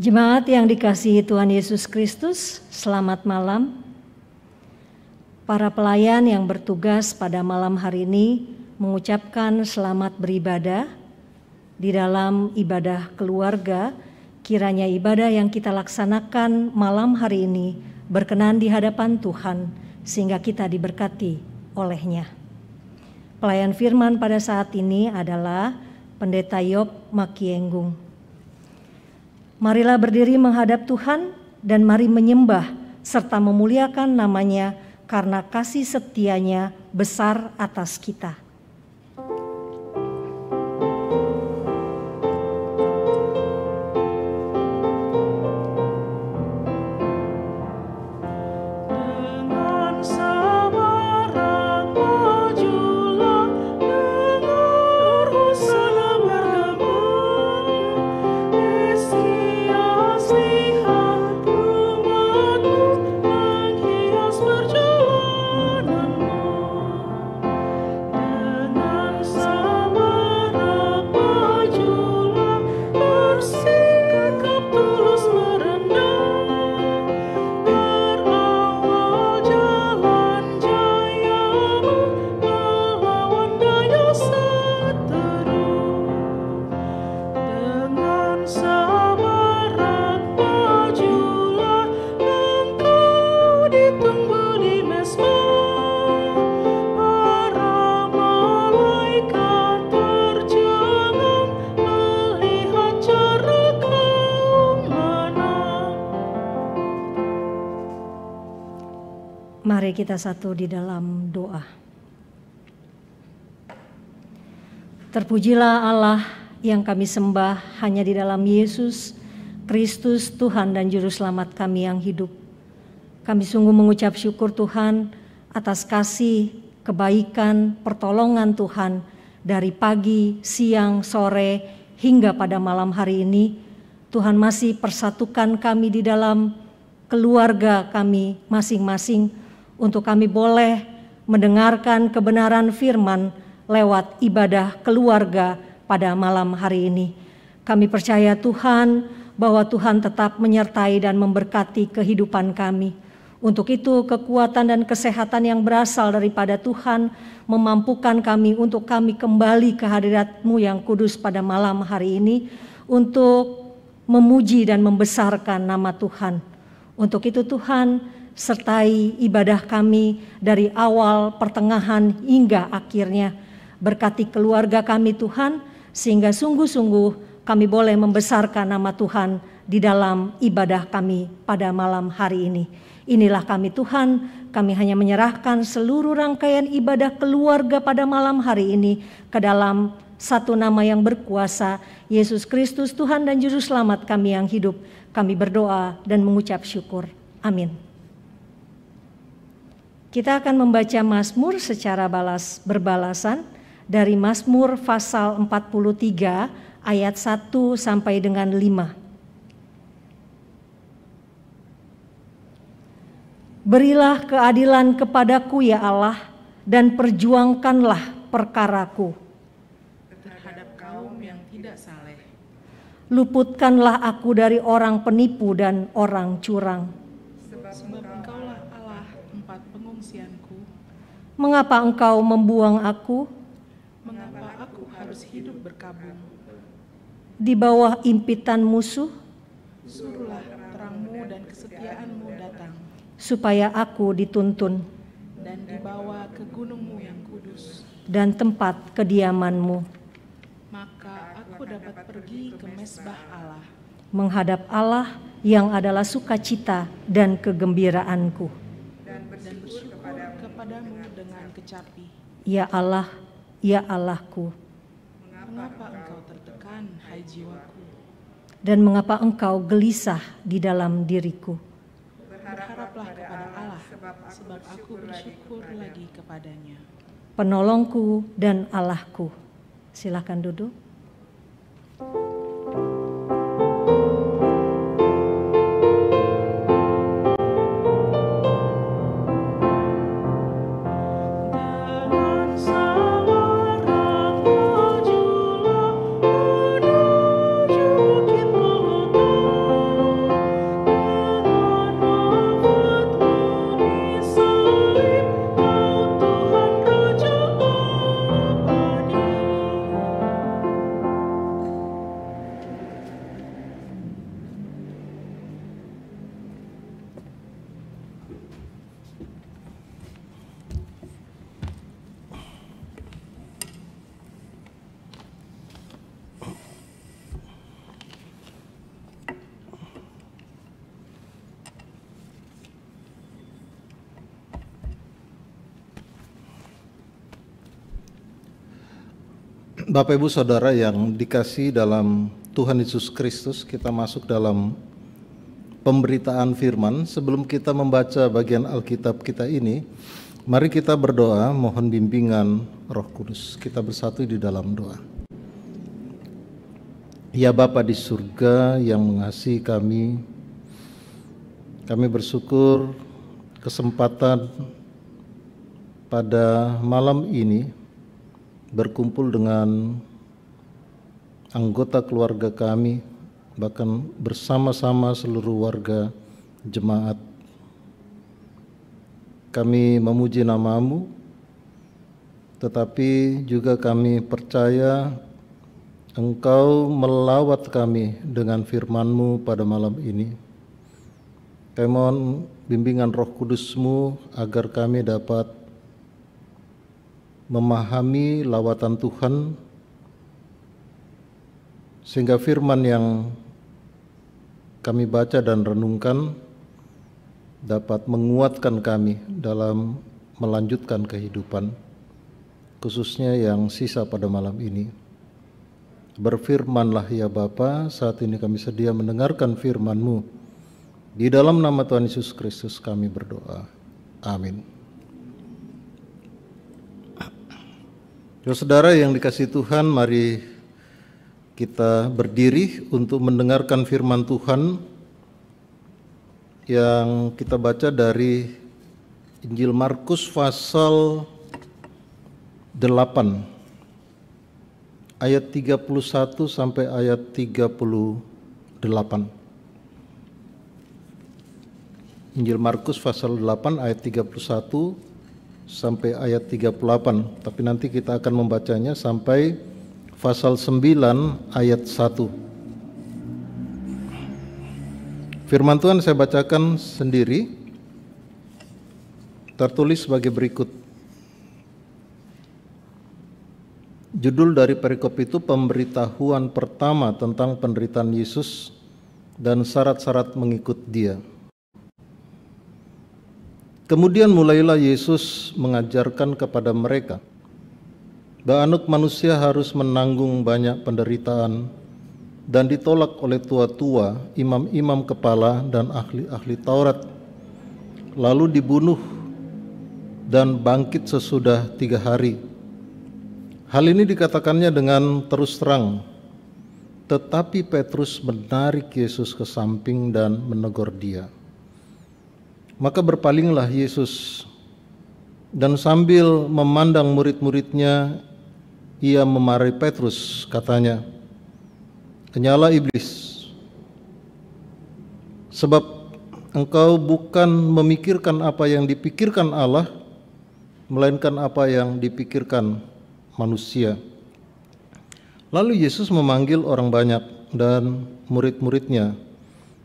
Jemaat yang dikasihi Tuhan Yesus Kristus, selamat malam. Para pelayan yang bertugas pada malam hari ini mengucapkan selamat beribadah di dalam ibadah keluarga. Kiranya ibadah yang kita laksanakan malam hari ini berkenan di hadapan Tuhan sehingga kita diberkati olehnya. Pelayan firman pada saat ini adalah Pendeta Yob Makienggung. Marilah berdiri menghadap Tuhan dan mari menyembah serta memuliakan namanya karena kasih setianya besar atas kita. Mari kita satu di dalam doa. Terpujilah Allah yang kami sembah hanya di dalam Yesus Kristus, Tuhan dan Juru Selamat kami yang hidup. Kami sungguh mengucap syukur Tuhan atas kasih, kebaikan, pertolongan Tuhan dari pagi, siang, sore hingga pada malam hari ini. Tuhan masih persatukan kami di dalam keluarga kami masing-masing untuk kami boleh mendengarkan kebenaran firman lewat ibadah keluarga pada malam hari ini. Kami percaya Tuhan bahwa Tuhan tetap menyertai dan memberkati kehidupan kami. Untuk itu kekuatan dan kesehatan yang berasal daripada Tuhan memampukan kami untuk kami kembali ke hadirat-Mu yang kudus pada malam hari ini untuk memuji dan membesarkan nama Tuhan. Untuk itu Tuhan, sertai ibadah kami dari awal, pertengahan, hingga akhirnya. Berkati keluarga kami Tuhan, sehingga sungguh-sungguh kami boleh membesarkan nama Tuhan di dalam ibadah kami pada malam hari ini. Inilah kami Tuhan, kami hanya menyerahkan seluruh rangkaian ibadah keluarga pada malam hari ini ke dalam satu nama yang berkuasa, Yesus Kristus Tuhan dan Juru Selamat kami yang hidup. Kami berdoa dan mengucap syukur. Amin. Kita akan membaca Mazmur secara berbalasan dari Mazmur pasal 43 ayat 1 sampai dengan 5. Berilah keadilan kepadaku ya Allah dan perjuangkanlah perkaraku. Terhadap kaum yang tidak saleh. Luputkanlah aku dari orang penipu dan orang curang. Sebab Engkaulah Allah tempat pengungsianku. Mengapa engkau membuang aku? Mengapa aku harus hidup berkabung? Di bawah impitan musuh, Suruhlah terangmu dan kesetiaanmu datang, supaya aku dituntun dan dibawa ke gunungmu yang kudus. dan tempat kediamanmu, Maka aku dapat pergi ke mezbah Allah, menghadap Allah yang adalah sukacita dan kegembiraanku. dan dan bersyukur kepadamu dengan kecapi. Ya Allah, ya Allahku, Mengapa engkau tertekan, hai jiwaku? dan mengapa engkau gelisah di dalam diriku? Berharaplah kepada Allah, sebab aku bersyukur lagi kepadanya. Penolongku dan Allahku. Silakan duduk. Bapak Ibu Saudara yang dikasihi dalam Tuhan Yesus Kristus, kita masuk dalam pemberitaan firman. Sebelum kita membaca bagian Alkitab kita ini, mari kita berdoa mohon bimbingan Roh Kudus. Kita bersatu di dalam doa. Ya Bapa di surga yang mengasihi kami bersyukur kesempatan pada malam ini berkumpul dengan anggota keluarga kami, bahkan bersama-sama seluruh warga jemaat. Kami memuji nama-Mu, tetapi juga kami percaya Engkau melawat kami dengan firman-Mu pada malam ini. Kami mohon bimbingan Roh Kudus-Mu agar kami dapat memahami lawatan Tuhan, sehingga firman yang kami baca dan renungkan dapat menguatkan kami dalam melanjutkan kehidupan, khususnya yang sisa pada malam ini. Berfirmanlah ya Bapa, saat ini kami sedia mendengarkan firman-Mu. Di dalam nama Tuhan Yesus Kristus kami berdoa. Amin. Saudara yang dikasihi Tuhan, mari kita berdiri untuk mendengarkan firman Tuhan yang kita baca dari Injil Markus pasal 8 ayat 31 sampai ayat 38. Injil Markus pasal 8 ayat 31 sampai ayat 38, tapi nanti kita akan membacanya sampai pasal 9 ayat 1. Firman Tuhan saya bacakan sendiri, tertulis sebagai berikut. Judul dari perikop itu pemberitahuan pertama tentang penderitaan Yesus dan syarat-syarat mengikut Dia. Kemudian mulailah Yesus mengajarkan kepada mereka bahwa Anak Manusia harus menanggung banyak penderitaan dan ditolak oleh tua-tua, imam-imam kepala dan ahli-ahli Taurat, lalu dibunuh dan bangkit sesudah 3 hari. Hal ini dikatakannya dengan terus terang, tetapi Petrus menarik Yesus ke samping dan menegur Dia. Maka berpalinglah Yesus dan sambil memandang murid-muridnya, Ia memarahi Petrus, katanya, "Kenyalah iblis, sebab engkau bukan memikirkan apa yang dipikirkan Allah, melainkan apa yang dipikirkan manusia." Lalu Yesus memanggil orang banyak dan murid-muridnya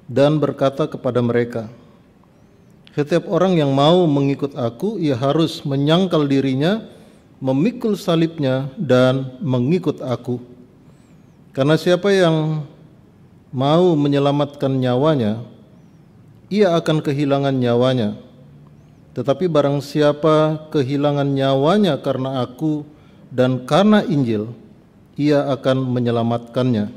dan berkata kepada mereka, "Setiap orang yang mau mengikut aku, ia harus menyangkal dirinya, memikul salibnya, dan mengikut aku. Karena siapa yang mau menyelamatkan nyawanya, ia akan kehilangan nyawanya. Tetapi barang siapa kehilangan nyawanya karena aku dan karena Injil, ia akan menyelamatkannya.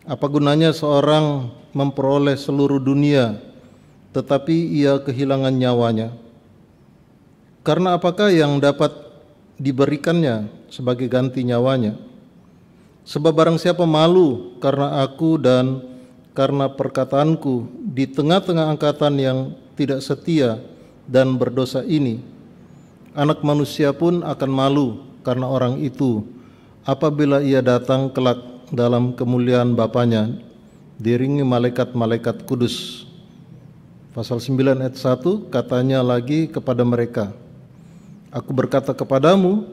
Apa gunanya seorang memperoleh seluruh dunia, tetapi ia kehilangan nyawanya? Karena apakah yang dapat diberikannya sebagai ganti nyawanya? Sebab barang siapa malu karena aku dan karena perkataanku di tengah-tengah angkatan yang tidak setia dan berdosa ini, Anak Manusia pun akan malu karena orang itu apabila ia datang kelak dalam kemuliaan Bapanya diiringi malaikat-malaikat kudus. Pasal 9 ayat 1 katanya lagi kepada mereka, Aku berkata kepadamu,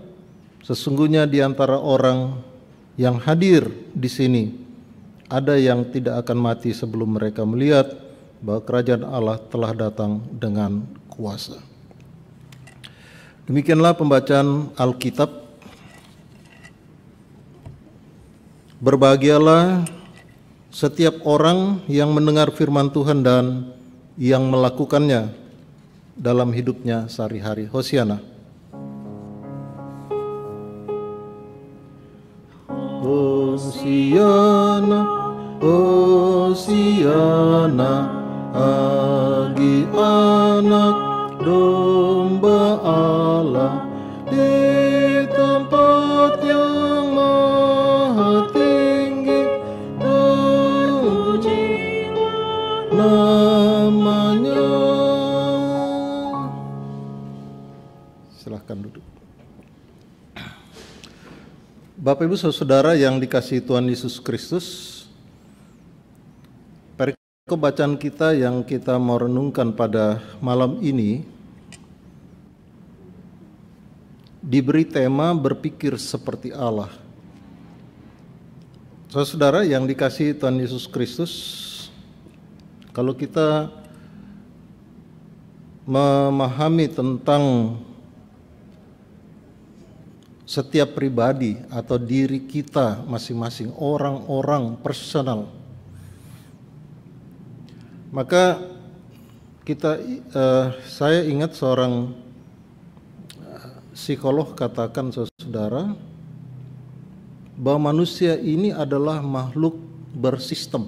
sesungguhnya di antara orang yang hadir di sini ada yang tidak akan mati sebelum mereka melihat bahwa kerajaan Allah telah datang dengan kuasa. Demikianlah pembacaan Alkitab. Berbahagialah setiap orang yang mendengar firman Tuhan dan yang melakukannya dalam hidupnya sehari-hari. Hosiana. Hosiana, Hosiana, bagi anak domba Allah di tempat yang maha tinggi, terpujilah namanya. Silahkan duduk. Bapak Ibu Saudara yang dikasihi Tuhan Yesus Kristus, perikop bacaan kita yang kita mau renungkan pada malam ini diberi tema berpikir seperti Allah. Saudara yang dikasihi Tuhan Yesus Kristus, kalau kita memahami tentang setiap pribadi atau diri kita masing-masing, orang-orang personal, maka saya ingat seorang psikolog katakan, saudara, bahwa manusia ini adalah makhluk bersistem.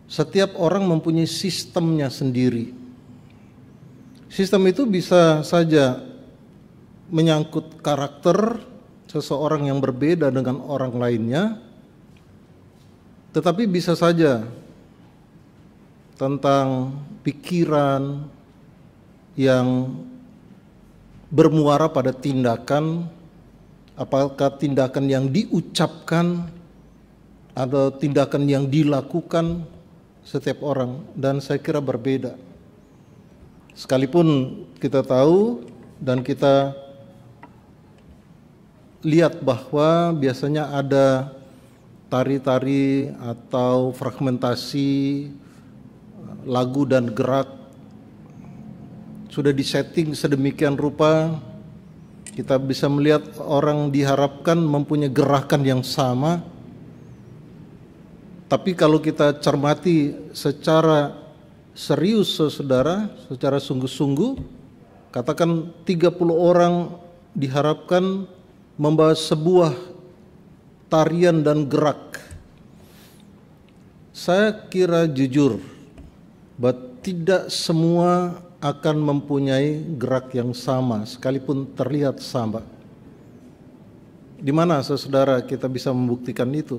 Setiap orang mempunyai sistemnya sendiri. Sistem itu bisa saja menyangkut karakter seseorang yang berbeda dengan orang lainnya, tetapi bisa saja tentang pikiran yang bermuara pada tindakan, apakah tindakan yang diucapkan atau tindakan yang dilakukan setiap orang, dan saya kira berbeda. Sekalipun kita tahu dan kita lihat bahwa biasanya ada tari-tari atau fragmentasi lagu dan gerak sudah disetting sedemikian rupa, kita bisa melihat orang diharapkan mempunyai gerakan yang sama. Tapi kalau kita cermati secara serius, saudara, secara sungguh-sungguh, katakan 30 orang diharapkan membawa sebuah tarian dan gerak. Saya kira jujur bahwa tidak semua akan mempunyai gerak yang sama, sekalipun terlihat sama. Di mana, saudara, kita bisa membuktikan itu?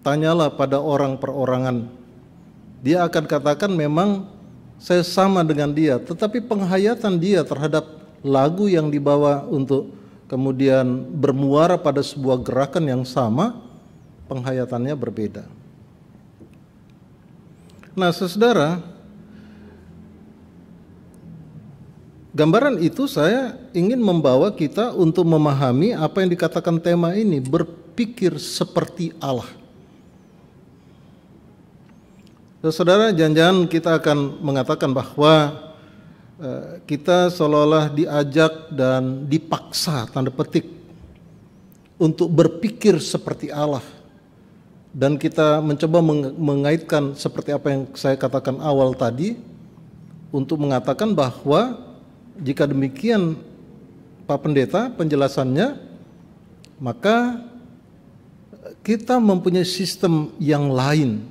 Tanyalah pada orang perorangan. Dia akan katakan memang saya sama dengan dia, tetapi penghayatan dia terhadap lagu yang dibawa untuk kemudian bermuara pada sebuah gerakan yang sama, penghayatannya berbeda. Nah, saudara, gambaran itu saya ingin membawa kita untuk memahami apa yang dikatakan tema ini, berpikir seperti Allah. Saudara, jangan-jangan kita akan mengatakan bahwa kita seolah-olah diajak dan dipaksa, tanda petik, untuk berpikir seperti Allah. Dan kita mencoba mengaitkan seperti apa yang saya katakan awal tadi, untuk mengatakan bahwa jika demikian Pak Pendeta penjelasannya, maka kita mempunyai sistem yang lain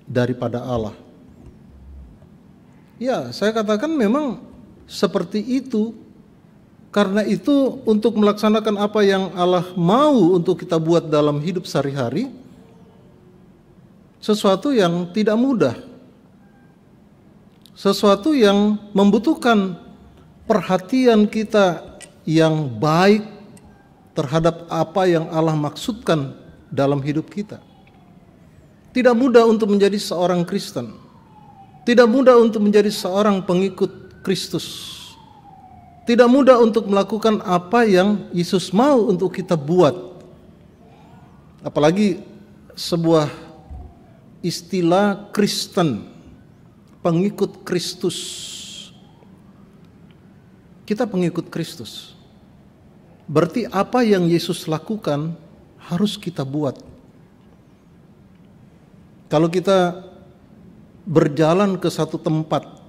daripada Allah. Ya, saya katakan memang seperti itu. Karena itu untuk melaksanakan apa yang Allah mau untuk kita buat dalam hidup sehari-hari, sesuatu yang tidak mudah. Sesuatu yang membutuhkan perhatian kita yang baik terhadap apa yang Allah maksudkan dalam hidup kita. Tidak mudah untuk menjadi seorang Kristen. Tidak mudah untuk menjadi seorang pengikut Kristus. Tidak mudah untuk melakukan apa yang Yesus mau untuk kita buat. Apalagi sebuah istilah Kristen, pengikut Kristus. Kita pengikut Kristus. Berarti apa yang Yesus lakukan harus kita buat. Kalau kita berjalan ke satu tempat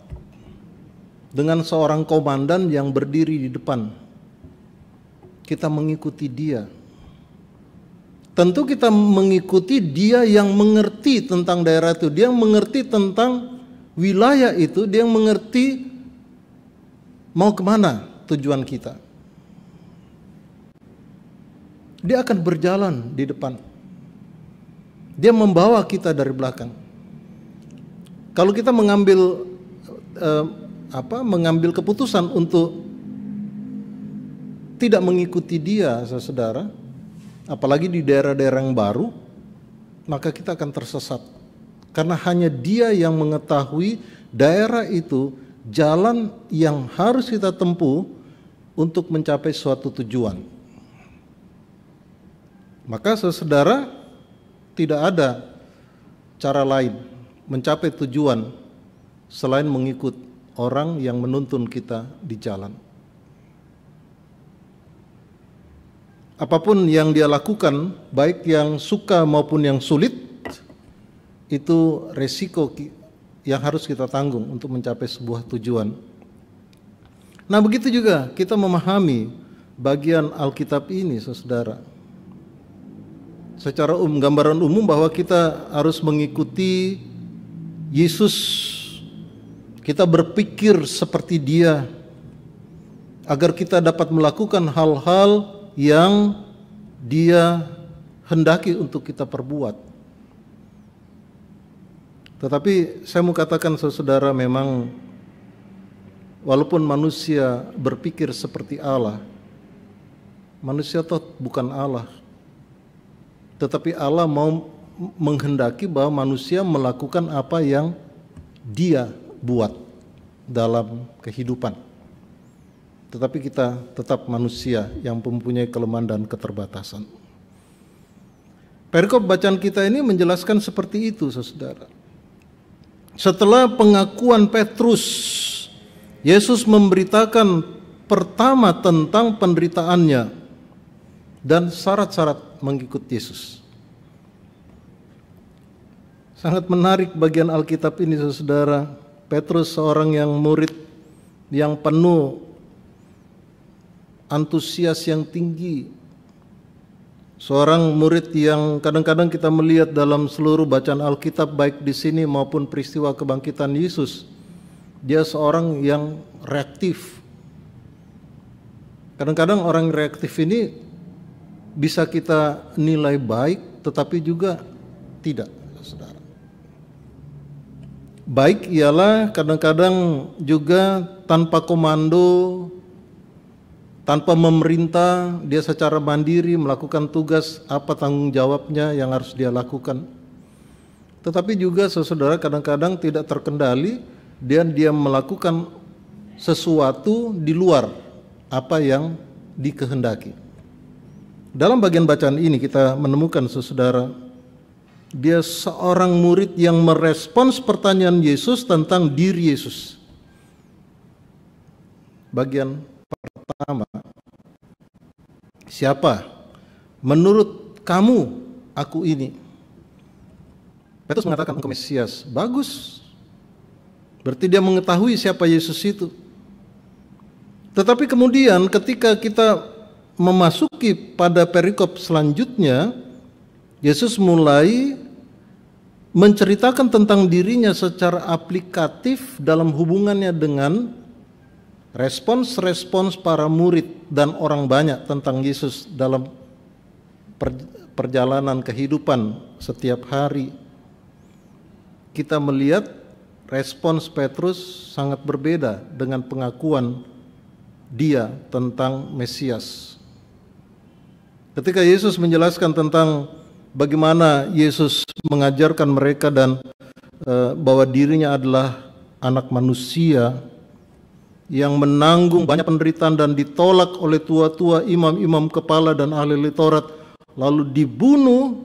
dengan seorang komandan yang berdiri di depan, kita mengikuti dia. Tentu kita mengikuti dia yang mengerti tentang daerah itu, dia yang mengerti tentang wilayah itu, dia yang mengerti mau kemana tujuan kita. Dia akan berjalan di depan. Dia membawa kita dari belakang. Kalau kita mengambil keputusan untuk tidak mengikuti dia, saudara, apalagi di daerah-daerah yang baru, maka kita akan tersesat. Karena hanya dia yang mengetahui daerah itu, jalan yang harus kita tempuh untuk mencapai suatu tujuan. Maka saudara, tidak ada cara lain mencapai tujuan selain mengikut orang yang menuntun kita di jalan. Apapun yang dia lakukan, baik yang suka maupun yang sulit, itu resiko yang harus kita tanggung untuk mencapai sebuah tujuan. Nah, begitu juga kita memahami bagian Alkitab ini, saudara. Secara gambaran umum bahwa kita harus mengikuti Yesus. Kita berpikir seperti dia agar kita dapat melakukan hal-hal yang dia hendaki untuk kita perbuat. Tetapi saya mau katakan saudara, memang walaupun manusia berpikir seperti Allah, manusia toh bukan Allah. Tetapi Allah mau menghendaki bahwa manusia melakukan apa yang dia buat dalam kehidupan. Tetapi kita tetap manusia yang mempunyai kelemahan dan keterbatasan. Perikop bacaan kita ini menjelaskan seperti itu, saudara. Setelah pengakuan Petrus, Yesus memberitakan pertama tentang penderitaannya dan syarat-syarat mengikut Yesus. Sangat menarik bagian Alkitab ini, saudara. Petrus seorang yang murid yang penuh antusias yang tinggi. Seorang murid yang kadang-kadang kita melihat dalam seluruh bacaan Alkitab, baik di sini maupun peristiwa kebangkitan Yesus, dia seorang yang reaktif. Kadang-kadang orang reaktif ini bisa kita nilai baik, tetapi juga tidak, saudara. Baik ialah kadang-kadang juga tanpa komando, tanpa memerintah, dia secara mandiri melakukan tugas apa tanggung jawabnya yang harus dia lakukan. Tetapi juga saudara kadang-kadang tidak terkendali, dia melakukan sesuatu di luar apa yang dikehendaki. Dalam bagian bacaan ini kita menemukan saudara, dia seorang murid yang merespons pertanyaan Yesus tentang diri Yesus. Bagian pertama, siapa menurut kamu aku ini? Petrus mengatakan engkau Mesias. Bagus. Berarti dia mengetahui siapa Yesus itu. Tetapi kemudian ketika kita memasuki pada perikop selanjutnya, Yesus mulai menceritakan tentang dirinya secara aplikatif dalam hubungannya dengan respons-respons para murid dan orang banyak tentang Yesus dalam perjalanan kehidupan setiap hari. Kita melihat respons Petrus sangat berbeda dengan pengakuan dia tentang Mesias. Ketika Yesus menjelaskan tentang bagaimana Yesus mengajarkan mereka dan bahwa dirinya adalah anak manusia yang menanggung banyak penderitaan dan ditolak oleh tua-tua, imam-imam kepala dan ahli Taurat, lalu dibunuh,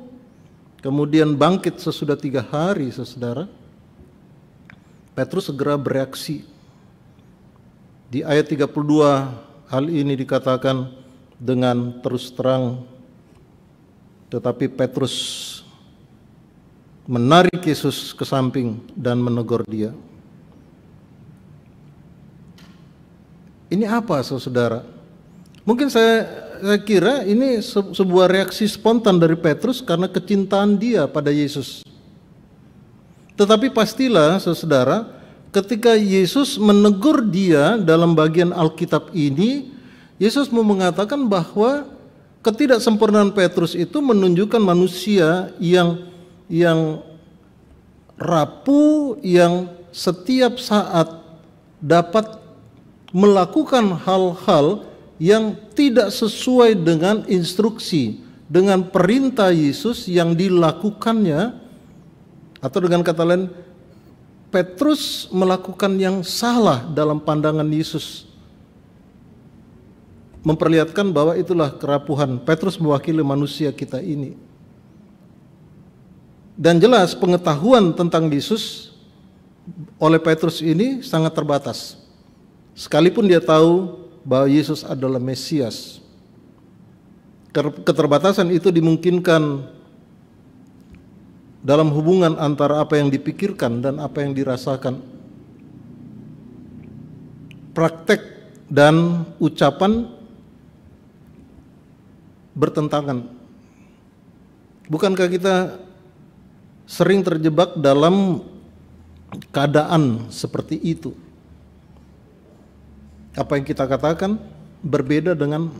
kemudian bangkit sesudah 3 hari, saudara. Petrus segera bereaksi. Di ayat 32 hal ini dikatakan dengan terus terang, tetapi Petrus menarik Yesus ke samping dan menegur dia. Ini apa, saudara? Mungkin saya kira ini sebuah reaksi spontan dari Petrus karena kecintaan dia pada Yesus. Tetapi pastilah, saudara, ketika Yesus menegur dia dalam bagian Alkitab ini, Yesus mau mengatakan bahwa ketidaksempurnaan Petrus itu menunjukkan manusia yang rapuh, yang setiap saat dapat melakukan hal-hal yang tidak sesuai dengan instruksi, dengan perintah Yesus yang dilakukannya, atau dengan kata lain, Petrus melakukan yang salah dalam pandangan Yesus, memperlihatkan bahwa itulah kerapuhan. Petrus mewakili manusia kita ini. Dan jelas pengetahuan tentang Yesus oleh Petrus ini sangat terbatas. Sekalipun dia tahu bahwa Yesus adalah Mesias. Keterbatasan itu dimungkinkan dalam hubungan antara apa yang dipikirkan dan apa yang dirasakan. Praktek dan ucapan bertentangan. Bukankah kita sering terjebak dalam keadaan seperti itu? Apa yang kita katakan berbeda dengan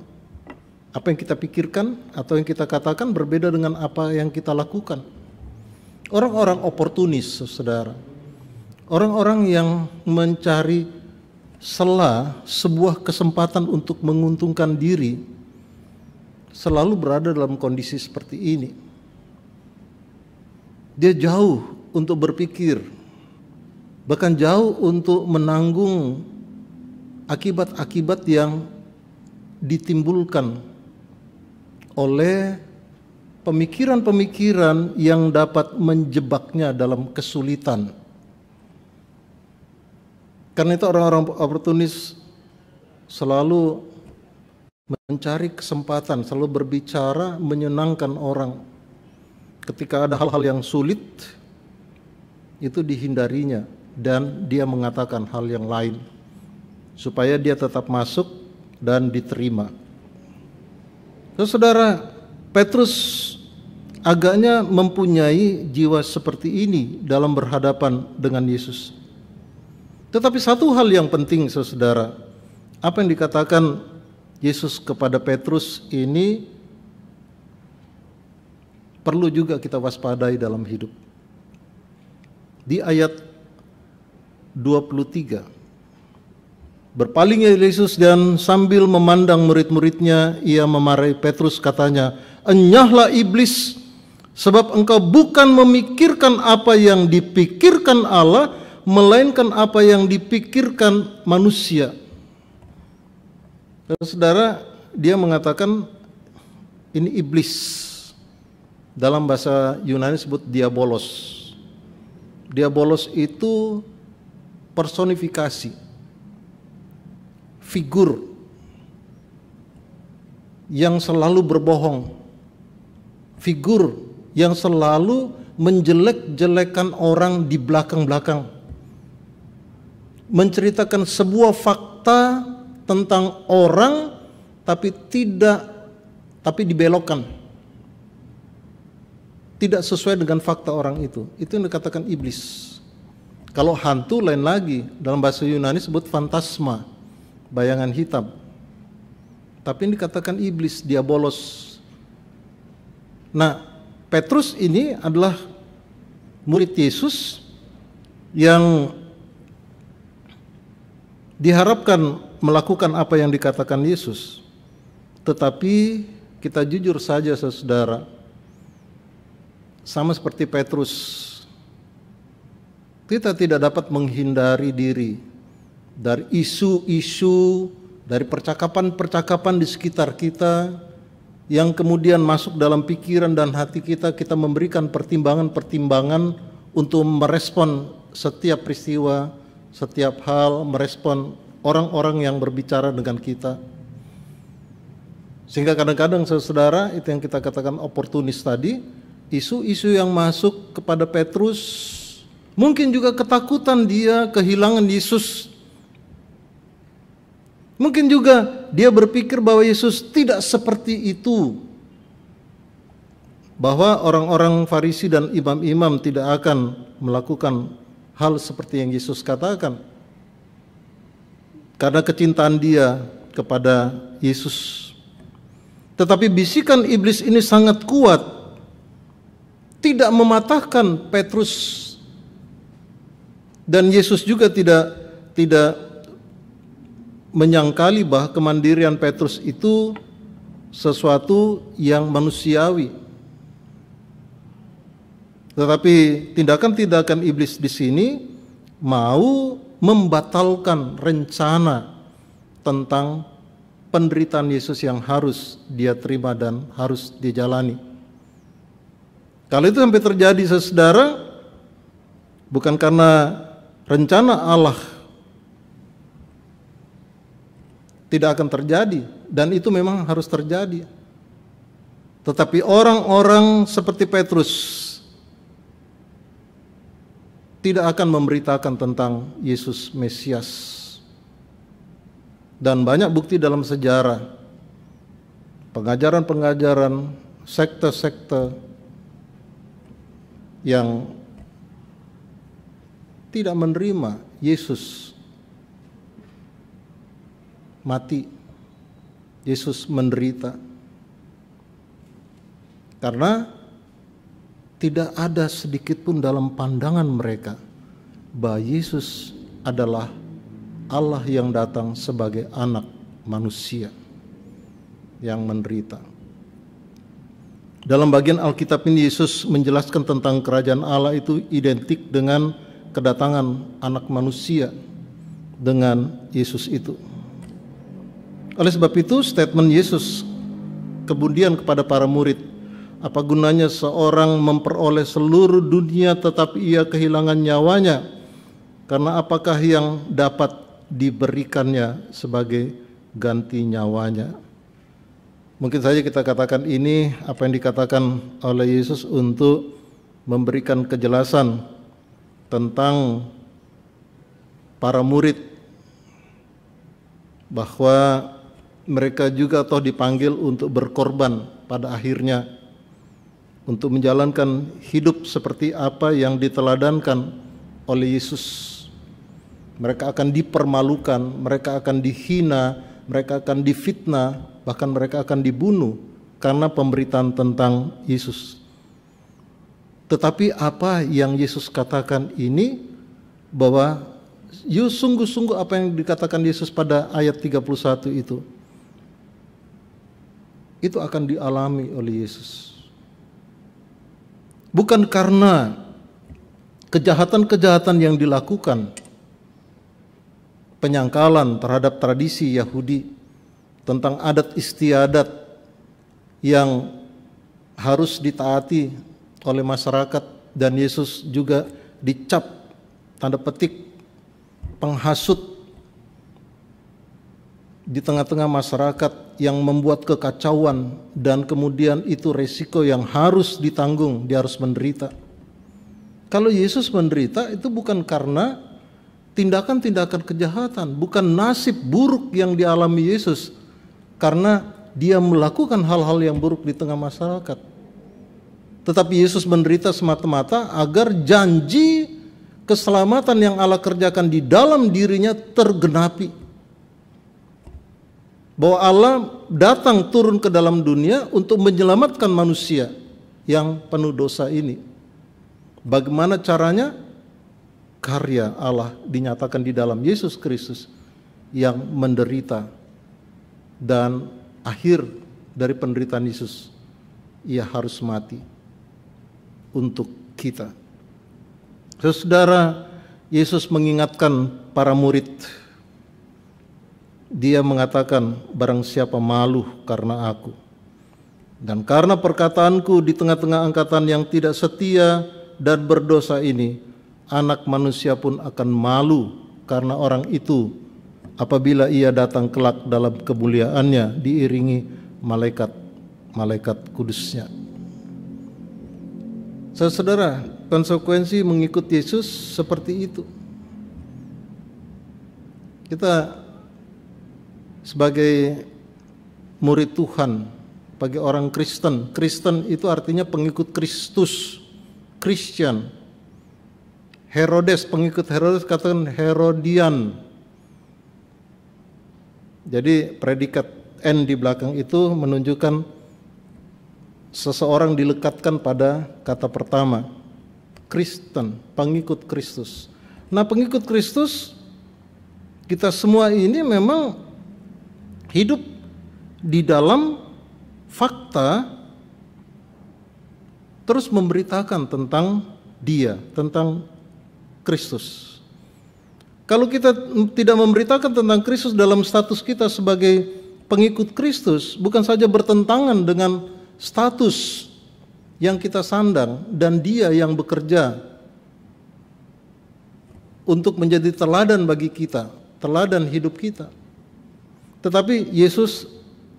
apa yang kita pikirkan, atau yang kita katakan berbeda dengan apa yang kita lakukan. Orang-orang oportunis, saudara, orang-orang yang mencari sebuah kesempatan untuk menguntungkan diri, selalu berada dalam kondisi seperti ini. Dia jauh untuk berpikir, bahkan jauh untuk menanggung akibat-akibat yang ditimbulkan oleh pemikiran-pemikiran yang dapat menjebaknya dalam kesulitan. Karena itu orang-orang oportunis selalu mencari kesempatan, selalu berbicara menyenangkan orang. Ketika ada hal-hal yang sulit, itu dihindarinya dan dia mengatakan hal yang lain supaya dia tetap masuk dan diterima. Saudara, Petrus agaknya mempunyai jiwa seperti ini dalam berhadapan dengan Yesus. Tetapi satu hal yang penting, saudara, apa yang dikatakan Yesus kepada Petrus ini perlu juga kita waspadai dalam hidup. Di ayat 23, berpalingnya Yesus dan sambil memandang murid-muridnya, ia memarahi Petrus, katanya, "Enyahlah iblis, sebab engkau bukan memikirkan apa yang dipikirkan Allah, melainkan apa yang dipikirkan manusia." Saudara, dia mengatakan ini iblis. Dalam bahasa Yunani disebut diabolos. Diabolos itu personifikasi, figur yang selalu berbohong, figur yang selalu menjelek-jelekan orang di belakang-belakang. menceritakan sebuah fakta tentang orang tapi dibelokkan. Tidak sesuai dengan fakta orang itu. Itu yang dikatakan iblis. Kalau hantu lain lagi, dalam bahasa Yunani sebut fantasma, bayangan hitam. Tapi ini dikatakan iblis, diabolos. Nah, Petrus ini adalah murid Yesus yang diharapkan melakukan apa yang dikatakan Yesus. Tetapi kita jujur saja saudara, sama seperti Petrus, kita tidak dapat menghindari diri dari isu-isu, dari percakapan-percakapan di sekitar kita yang kemudian masuk dalam pikiran dan hati kita. Kita memberikan pertimbangan-pertimbangan untuk merespon setiap peristiwa, setiap hal, merespon orang-orang yang berbicara dengan kita. Sehingga kadang-kadang saudara, itu yang kita katakan oportunis tadi, isu-isu yang masuk kepada Petrus, mungkin juga ketakutan dia kehilangan Yesus. Mungkin juga dia berpikir bahwa Yesus tidak seperti itu, bahwa orang-orang Farisi dan imam-imam tidak akan melakukan hal seperti yang Yesus katakan, karena kecintaan dia kepada Yesus. Tetapi bisikan iblis ini sangat kuat, tidak mematahkan Petrus, dan Yesus juga tidak menyangkali bahwa kemandirian Petrus itu sesuatu yang manusiawi. Tetapi tindakan-tindakan iblis di sini mau membatalkan rencana tentang penderitaan Yesus yang harus dia terima dan harus dijalani. Kalau itu sampai terjadi saudara, bukan karena rencana Allah tidak akan terjadi, dan itu memang harus terjadi. Tetapi orang-orang seperti Petrus tidak akan memberitakan tentang Yesus Mesias. Dan banyak bukti dalam sejarah, pengajaran-pengajaran, sekte-sekte yang tidak menerima Yesus mati, Yesus menderita, karena tidak ada sedikit pun dalam pandangan mereka bahwa Yesus adalah Allah yang datang sebagai anak manusia yang menderita. Dalam bagian Alkitab ini Yesus menjelaskan tentang kerajaan Allah itu identik dengan kedatangan anak manusia dengan Yesus itu. Oleh sebab itu statement Yesus kemudian kepada para murid, apa gunanya seorang memperoleh seluruh dunia tetapi ia kehilangan nyawanya? Karena apakah yang dapat diberikannya sebagai ganti nyawanya? Mungkin saja kita katakan ini apa yang dikatakan oleh Yesus untuk memberikan kejelasan tentang para murid, bahwa mereka juga toh dipanggil untuk berkorban pada akhirnya, untuk menjalankan hidup seperti apa yang diteladankan oleh Yesus. Mereka akan dipermalukan, mereka akan dihina, mereka akan difitnah, bahkan mereka akan dibunuh karena pemberitaan tentang Yesus. Tetapi apa yang Yesus katakan ini, bahwa sungguh-sungguh apa yang dikatakan Yesus pada ayat 31 itu akan dialami oleh Yesus. Bukan karena kejahatan-kejahatan yang dilakukan, penyangkalan terhadap tradisi Yahudi tentang adat istiadat yang harus ditaati oleh masyarakat, dan Yesus juga dicap tanda petik penghasut di tengah-tengah masyarakat yang membuat kekacauan, dan kemudian itu resiko yang harus ditanggung, dia harus menderita. Kalau Yesus menderita itu bukan karena tindakan-tindakan kejahatan, bukan nasib buruk yang dialami Yesus karena dia melakukan hal-hal yang buruk di tengah masyarakat. Tetapi Yesus menderita semata-mata agar janji keselamatan yang Allah kerjakan di dalam dirinya tergenapi. Bahwa Allah datang turun ke dalam dunia untuk menyelamatkan manusia yang penuh dosa ini. Bagaimana caranya? Karya Allah dinyatakan di dalam Yesus Kristus yang menderita, dan akhir dari penderitaan Yesus, ia harus mati untuk kita. Saudara, Yesus mengingatkan para murid. Dia mengatakan, barang siapa malu karena aku, dan karena perkataanku di tengah-tengah angkatan yang tidak setia dan berdosa ini, Anak Manusia pun akan malu karena orang itu apabila ia datang kelak dalam kemuliaannya diiringi malaikat-malaikat kudusnya. Saudara, konsekuensi mengikut Yesus seperti itu. Kita sebagai murid Tuhan, bagi orang Kristen, Kristen itu artinya pengikut Kristus, Christian. Herodes, pengikut Herodes katakan Herodian. Jadi predikat N di belakang itu menunjukkan seseorang dilekatkan pada kata pertama, Kristen, pengikut Kristus. Nah, pengikut Kristus, kita semua ini memang hidup di dalam fakta, terus memberitakan tentang Dia, tentang Kristus. Kalau kita tidak memberitakan tentang Kristus dalam status kita sebagai pengikut Kristus, bukan saja bertentangan dengan status yang kita sandang dan Dia yang bekerja untuk menjadi teladan bagi kita, teladan hidup kita. Tetapi Yesus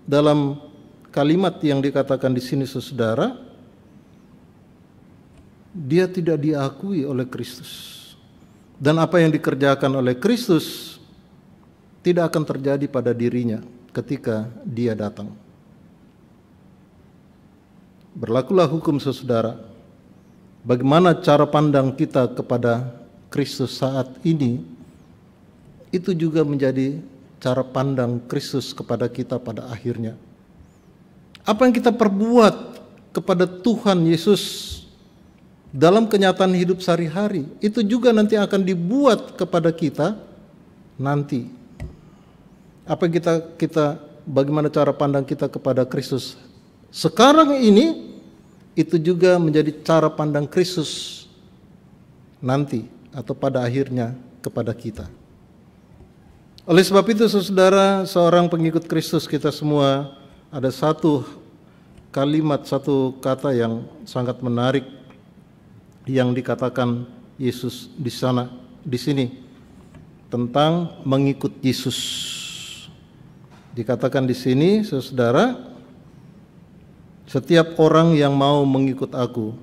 dalam kalimat yang dikatakan di sini, saudara, Dia tidak diakui oleh Kristus. Dan apa yang dikerjakan oleh Kristus tidak akan terjadi pada dirinya ketika Dia datang. Berlakulah hukum, saudara. Bagaimana cara pandang kita kepada Kristus saat ini, itu juga menjadi cara pandang Kristus kepada kita pada akhirnya. Apa yang kita perbuat kepada Tuhan Yesus dalam kenyataan hidup sehari-hari, itu juga nanti akan dibuat kepada kita nanti. Apa kita bagaimana cara pandang kita kepada Kristus sekarang ini, itu juga menjadi cara pandang Kristus nanti atau pada akhirnya kepada kita. Oleh sebab itu, saudara, seorang pengikut Kristus kita semua, ada satu kalimat, satu kata yang sangat menarik yang dikatakan Yesus di sini tentang mengikut Yesus. Dikatakan di sini, saudara, setiap orang yang mau mengikut aku,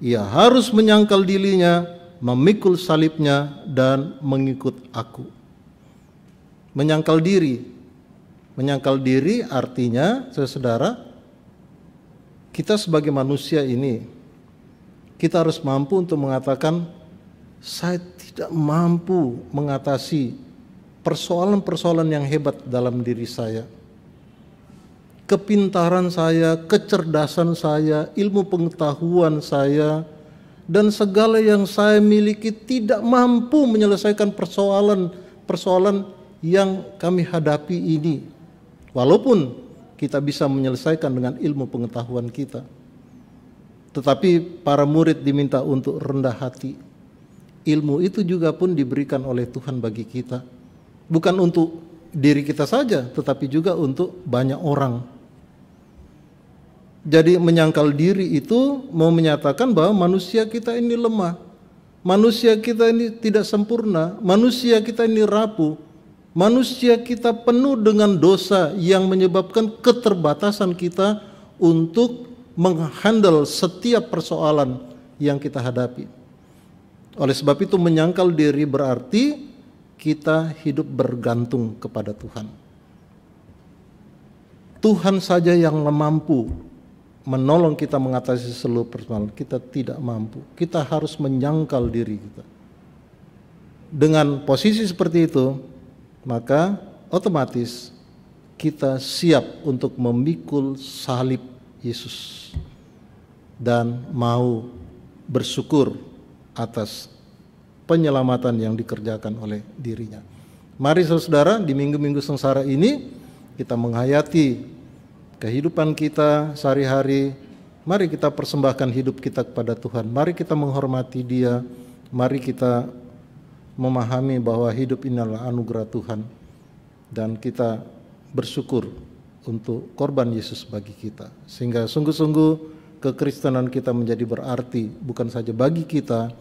ia harus menyangkal dirinya, memikul salibnya, dan mengikut aku. Menyangkal diri artinya, saudara, kita sebagai manusia ini, kita harus mampu untuk mengatakan, saya tidak mampu mengatasi persoalan-persoalan yang hebat dalam diri saya. Kepintaran saya, kecerdasan saya, ilmu pengetahuan saya, dan segala yang saya miliki tidak mampu menyelesaikan persoalan yang kami hadapi ini. Walaupun kita bisa menyelesaikan dengan ilmu pengetahuan kita. Tetapi para murid diminta untuk rendah hati. Ilmu itu juga pun diberikan oleh Tuhan bagi kita. Bukan untuk diri kita saja, tetapi juga untuk banyak orang. Jadi menyangkal diri itu mau menyatakan bahwa manusia kita ini lemah. Manusia kita ini tidak sempurna. Manusia kita ini rapuh. Manusia kita penuh dengan dosa yang menyebabkan keterbatasan kita untuk menghandle setiap persoalan yang kita hadapi. Oleh sebab itu, menyangkal diri berarti kita hidup bergantung kepada Tuhan. Tuhan saja yang mampu menolong kita mengatasi seluruh persoalan. Kita tidak mampu. Kita harus menyangkal diri kita. Dengan posisi seperti itu, maka otomatis kita siap untuk memikul salib Yesus dan mau bersyukur atas penyelamatan yang dikerjakan oleh dirinya. Mari saudara, di minggu-minggu sengsara ini kita menghayati kehidupan kita sehari-hari. Mari kita persembahkan hidup kita kepada Tuhan. Mari kita menghormati Dia. Mari kita memahami bahwa hidup ini adalah anugerah Tuhan. Dan kita bersyukur untuk korban Yesus bagi kita. Sehingga sungguh-sungguh kekristenan kita menjadi berarti bukan saja bagi kita,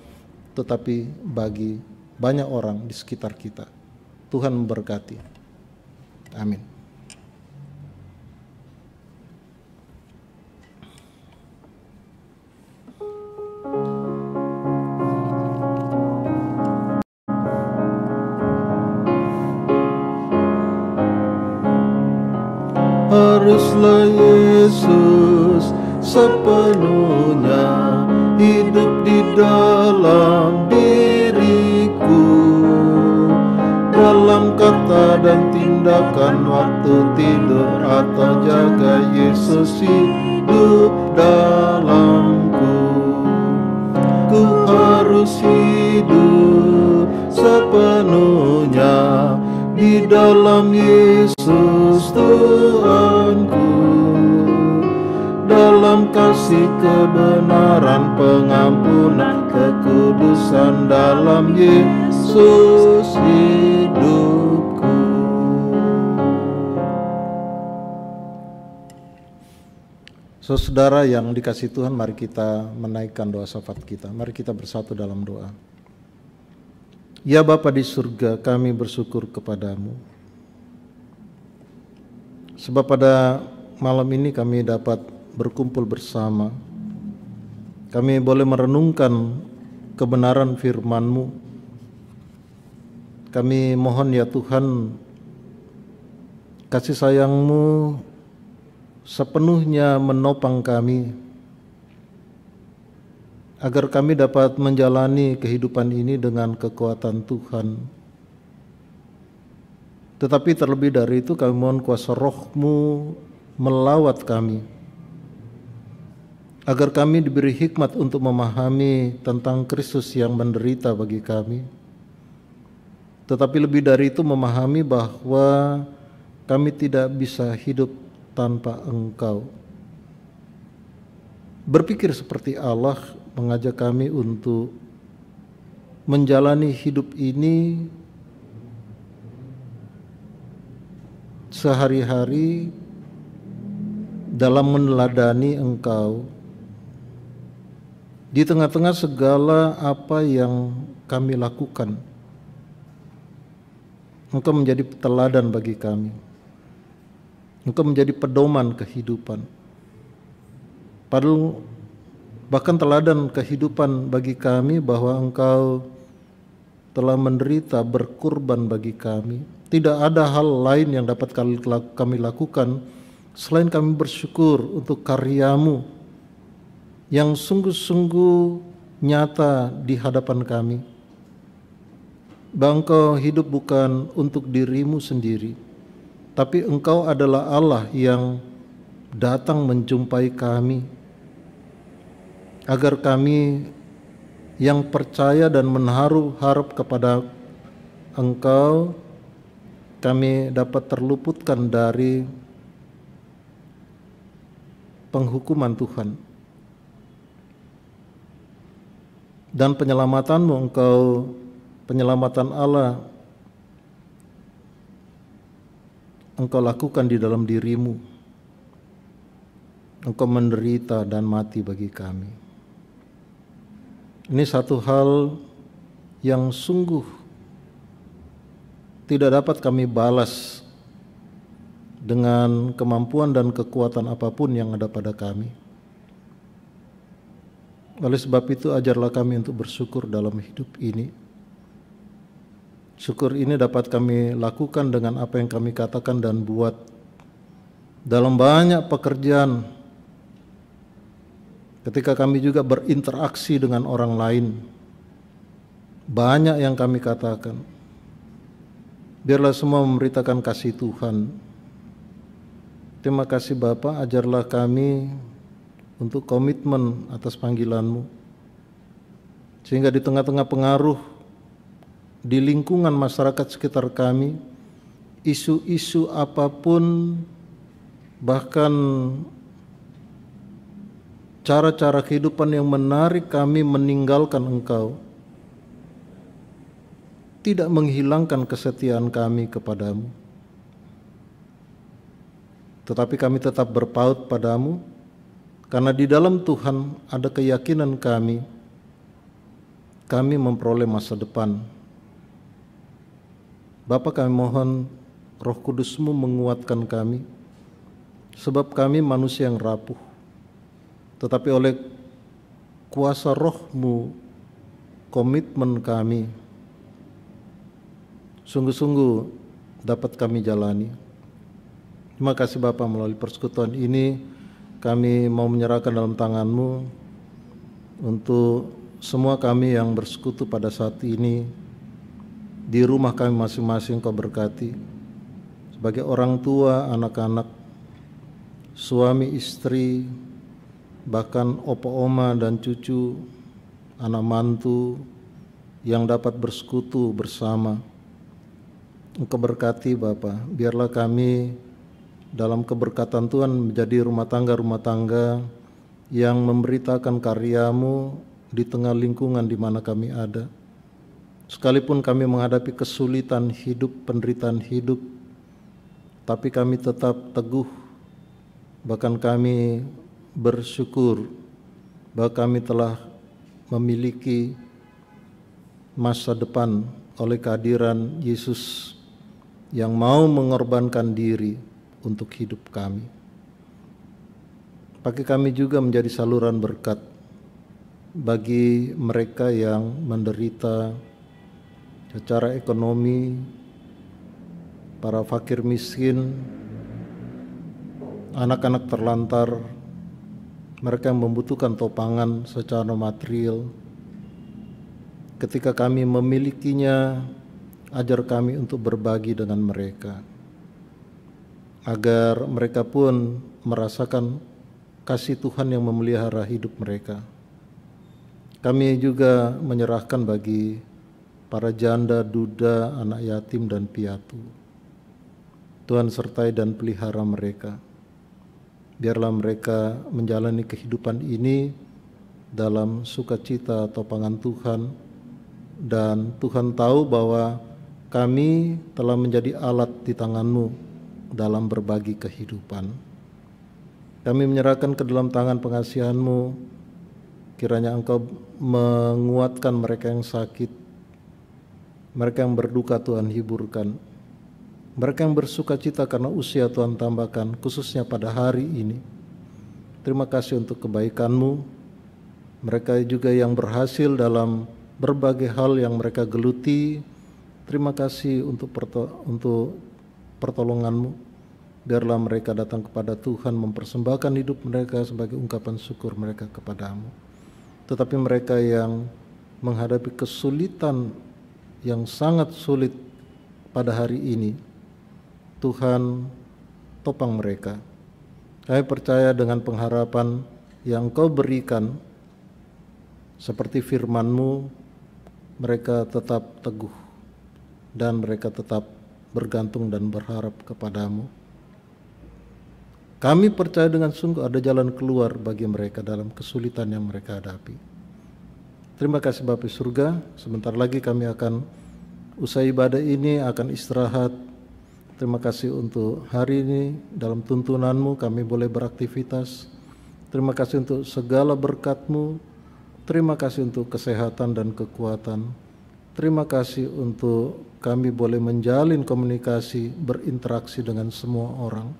tetapi bagi banyak orang di sekitar kita. Tuhan memberkati. Amin. Haruslah Yesus sepenuhnya hidup di dalam diriku, dalam kata dan tindakan, waktu tidur atau jaga, Yesus hidup dalamku. Ku harus hidup sepenuhnya di dalam Yesus Tuhanku, dalam kasih kebenaran, pengampunan, kekudusan, dalam Yesus hidupku. Saudara yang dikasihi Tuhan, mari kita menaikkan doa syafaat kita. Mari kita bersatu dalam doa. Ya Bapa di surga, kami bersyukur kepadamu. Sebab pada malam ini kami dapat berkumpul bersama. Kami boleh merenungkan kebenaran firman-Mu. Kami mohon ya Tuhan, kasih sayang-Mu sepenuhnya menopang kami, agar kami dapat menjalani kehidupan ini dengan kekuatan Tuhan. Tetapi terlebih dari itu kami mohon kuasa Roh-Mu melawat kami, agar kami diberi hikmat untuk memahami tentang Kristus yang menderita bagi kami. Tetapi lebih dari itu memahami bahwa kami tidak bisa hidup tanpa Engkau. Berpikir seperti Allah mengajak kami untuk menjalani hidup ini sehari-hari dalam meneladani Engkau di tengah-tengah segala apa yang kami lakukan. Engkau menjadi teladan bagi kami. Engkau menjadi pedoman kehidupan. Padahal bahkan teladan kehidupan bagi kami bahwa Engkau telah menderita berkorban bagi kami. Tidak ada hal lain yang dapat kami lakukan selain kami bersyukur untuk karya-Mu yang sungguh-sungguh nyata di hadapan kami. Bahwa Engkau hidup bukan untuk diri-Mu sendiri, tapi Engkau adalah Allah yang datang menjumpai kami, agar kami yang percaya dan menaruh harap kepada Engkau, kami dapat terluputkan dari penghukuman Tuhan. Dan penyelamatanmu Engkau, penyelamatan Allah Engkau lakukan di dalam diri-Mu. Engkau menderita dan mati bagi kami. Ini satu hal yang sungguh tidak dapat kami balas dengan kemampuan dan kekuatan apapun yang ada pada kami. Oleh sebab itu ajarlah kami untuk bersyukur dalam hidup ini. Syukur ini dapat kami lakukan dengan apa yang kami katakan dan buat dalam banyak pekerjaan, ketika kami juga berinteraksi dengan orang lain. Banyak yang kami katakan. Biarlah semua memberitakan kasih Tuhan. Terima kasih Bapa, ajarlah kami untuk komitmen atas panggilan-Mu, sehingga di tengah-tengah pengaruh di lingkungan masyarakat sekitar kami, isu-isu apapun, bahkan cara-cara kehidupan yang menarik kami meninggalkan Engkau, tidak menghilangkan kesetiaan kami kepadamu, tetapi kami tetap berpaut padamu, karena di dalam Tuhan ada keyakinan kami memperoleh masa depan. Bapa, kami mohon Roh Kudus-Mu menguatkan kami, sebab kami manusia yang rapuh, tetapi oleh kuasa Roh-Mu, komitmen kami sungguh-sungguh dapat kami jalani. Terima kasih Bapa, melalui persekutuan ini kami mau menyerahkan dalam tangan-Mu untuk semua kami yang bersekutu pada saat ini. Di rumah kami masing-masing Kau berkati, sebagai orang tua, anak-anak, suami, istri, bahkan opa, oma, dan cucu, anak mantu yang dapat bersekutu bersama. Engkau berkati Bapa, biarlah kami dalam keberkatan Tuhan menjadi rumah tangga yang memberitakan karya-Mu di tengah lingkungan di mana kami ada. Sekalipun kami menghadapi kesulitan hidup, penderitaan hidup, tapi kami tetap teguh, bahkan kami bersyukur bahwa kami telah memiliki masa depan oleh kehadiran Yesus yang mau mengorbankan diri untuk hidup kami. Pakai kami juga menjadi saluran berkat bagi mereka yang menderita secara ekonomi, para fakir miskin, anak-anak terlantar, mereka yang membutuhkan topangan secara material. Ketika kami memilikinya, ajar kami untuk berbagi dengan mereka, agar mereka pun merasakan kasih Tuhan yang memelihara hidup mereka. Kami juga menyerahkan bagi para janda, duda, anak yatim, dan piatu. Tuhan sertai dan pelihara mereka. Biarlah mereka menjalani kehidupan ini dalam sukacita topangan Tuhan, dan Tuhan tahu bahwa kami telah menjadi alat di tangan-Mu dalam berbagi kehidupan. Kami menyerahkan ke dalam tangan pengasihan-Mu, kiranya Engkau menguatkan mereka yang sakit, mereka yang berduka Tuhan hiburkan, mereka yang bersuka cita karena usia Tuhan tambahkan, khususnya pada hari ini. Terima kasih untuk kebaikan-Mu. Mereka juga yang berhasil dalam berbagai hal yang mereka geluti, terima kasih untuk pertolongan-Mu. Biarlah mereka datang kepada Tuhan mempersembahkan hidup mereka sebagai ungkapan syukur mereka kepada-Mu. Tetapi mereka yang menghadapi kesulitan yang sangat sulit pada hari ini, Tuhan topang mereka. Kami percaya dengan pengharapan yang Kau berikan, seperti firman-Mu, mereka tetap teguh dan mereka tetap bergantung dan berharap kepada-Mu. Kami percaya dengan sungguh ada jalan keluar bagi mereka dalam kesulitan yang mereka hadapi. Terima kasih Bapa surga, sebentar lagi kami akan usai ibadah ini akan istirahat. Terima kasih untuk hari ini, dalam tuntunan-Mu kami boleh beraktivitas. Terima kasih untuk segala berkat-Mu. Terima kasih untuk kesehatan dan kekuatan. Terima kasih untuk kami boleh menjalin komunikasi, berinteraksi dengan semua orang.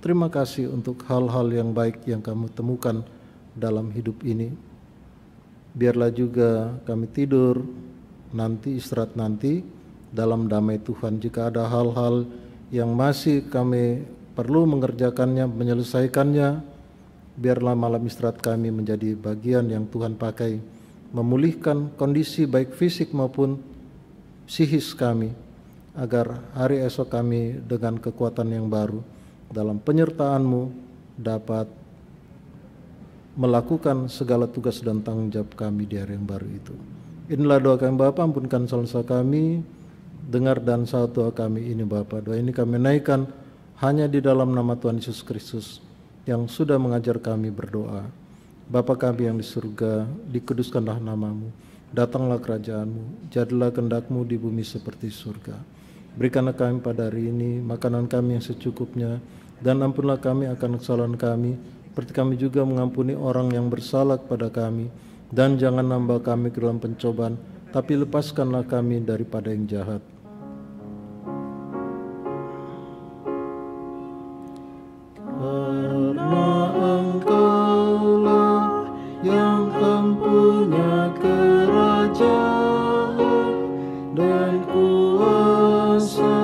Terima kasih untuk hal-hal yang baik yang kami temukan dalam hidup ini. Biarlah juga kami tidur nanti, istirahat nanti dalam damai Tuhan. Jika ada hal-hal yang masih kami perlu mengerjakannya, menyelesaikannya, biarlah malam istirahat kami menjadi bagian yang Tuhan pakai memulihkan kondisi baik fisik maupun psikis kami, agar hari esok kami dengan kekuatan yang baru dalam penyertaan-Mu dapat melakukan segala tugas dan tanggung jawab kami di hari yang baru itu. Inilah doa kami Bapa, ampunkan salah kami, dengar dan sahut doa kami ini Bapa. Doa ini kami naikkan hanya di dalam nama Tuhan Yesus Kristus yang sudah mengajar kami berdoa. Bapa kami yang di surga, dikuduskanlah nama-Mu, datanglah kerajaan-Mu, jadilah kehendak-Mu di bumi seperti surga. Berikanlah kami pada hari ini makanan kami yang secukupnya, dan ampunlah kami akan kesalahan kami, seperti kami juga mengampuni orang yang bersalah kepada kami. Dan jangan nambah kami ke dalam pencobaan, tapi lepaskanlah kami daripada yang jahat. Karena Engkaulah yang empunya kerajaan dan kuasa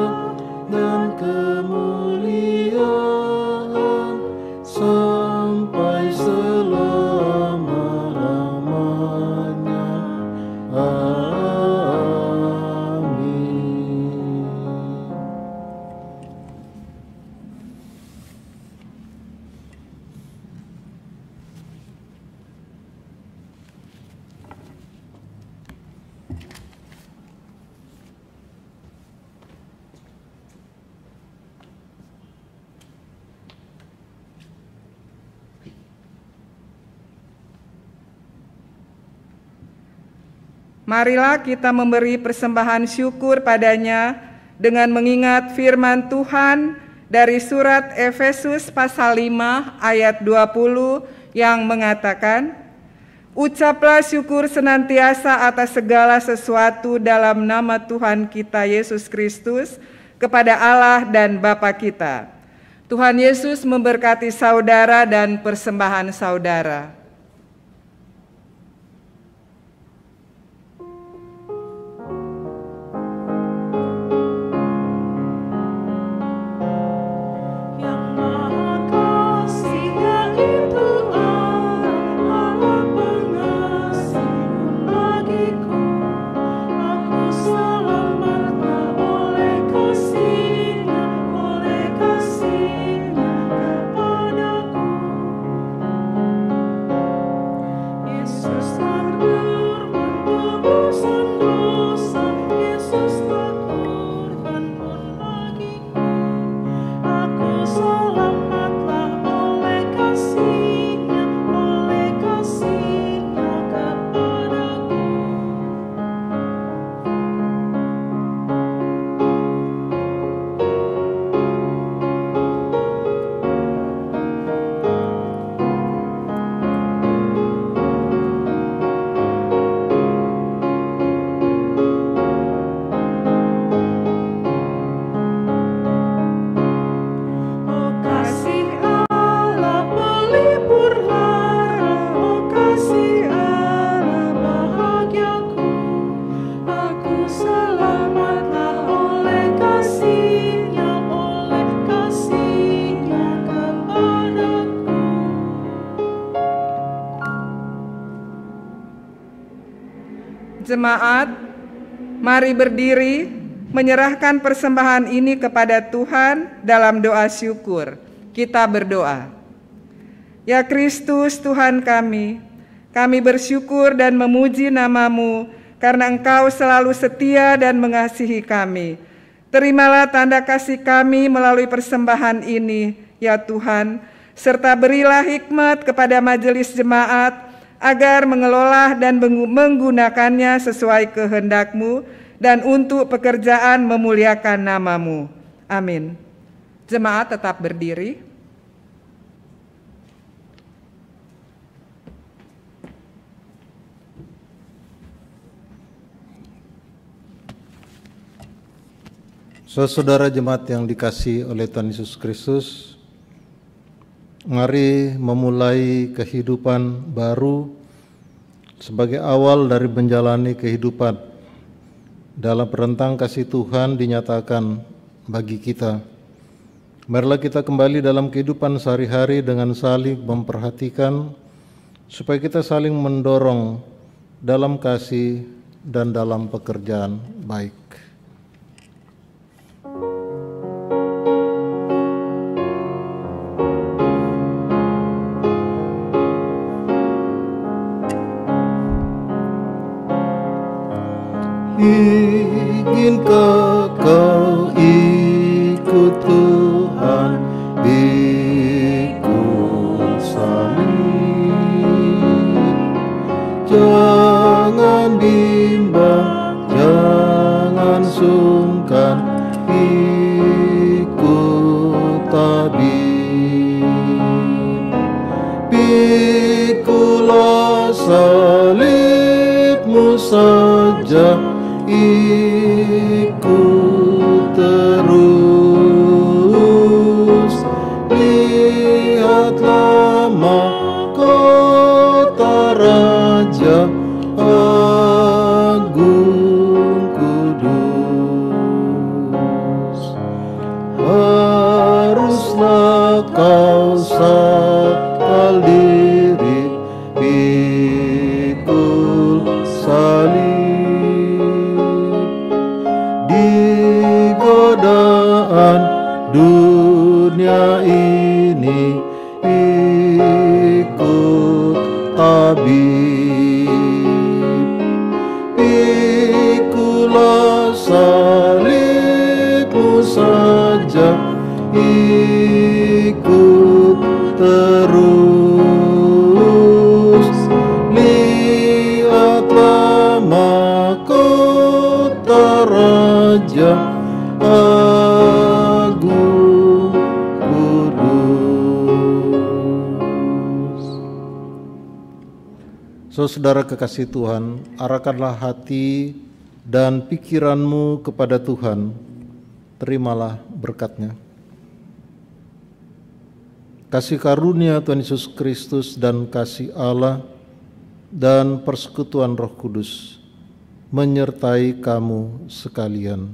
dan kemuliaan sampai selama-lamanya. Amin. Marilah kita memberi persembahan syukur padanya dengan mengingat firman Tuhan dari surat Efesus pasal 5 ayat 20 yang mengatakan, "Ucaplah syukur senantiasa atas segala sesuatu dalam nama Tuhan kita Yesus Kristus kepada Allah dan Bapa kita." Tuhan Yesus memberkati saudara dan persembahan saudara. Jemaat, mari berdiri menyerahkan persembahan ini kepada Tuhan dalam doa syukur. Kita berdoa. Ya Kristus Tuhan kami bersyukur dan memuji nama-Mu karena Engkau selalu setia dan mengasihi kami. Terimalah tanda kasih kami melalui persembahan ini, ya Tuhan, serta berilah hikmat kepada majelis jemaat agar mengelola dan menggunakannya sesuai kehendak-Mu dan untuk pekerjaan memuliakan nama-Mu. Amin. Jemaat tetap berdiri. Saudara jemaat yang dikasihi oleh Tuhan Yesus Kristus, mari memulai kehidupan baru sebagai awal dari menjalani kehidupan dalam rentang kasih Tuhan dinyatakan bagi kita. Marilah kita kembali dalam kehidupan sehari-hari dengan saling memperhatikan, supaya kita saling mendorong dalam kasih dan dalam pekerjaan baik. Inginkah kau ikut Tuhan, ikut salib? Jangan bimbang, jangan sungkan, ikut tabib. Pikulah salibmu saja, ikut terus. Lihatlah mahkota Raja Agung Kudus. Haruslah kau sakal diri, pikul salib. Godaan dunia ini, ikut tabib. Pikulah salibmu saja, ikut terus. Lihatlah mahkota Raja Agung Kudus. Saudara kekasih Tuhan, arahkanlah hati dan pikiranmu kepada Tuhan, terimalah berkat-Nya. Kasih karunia Tuhan Yesus Kristus dan kasih Allah dan persekutuan Roh Kudus menyertai kamu sekalian.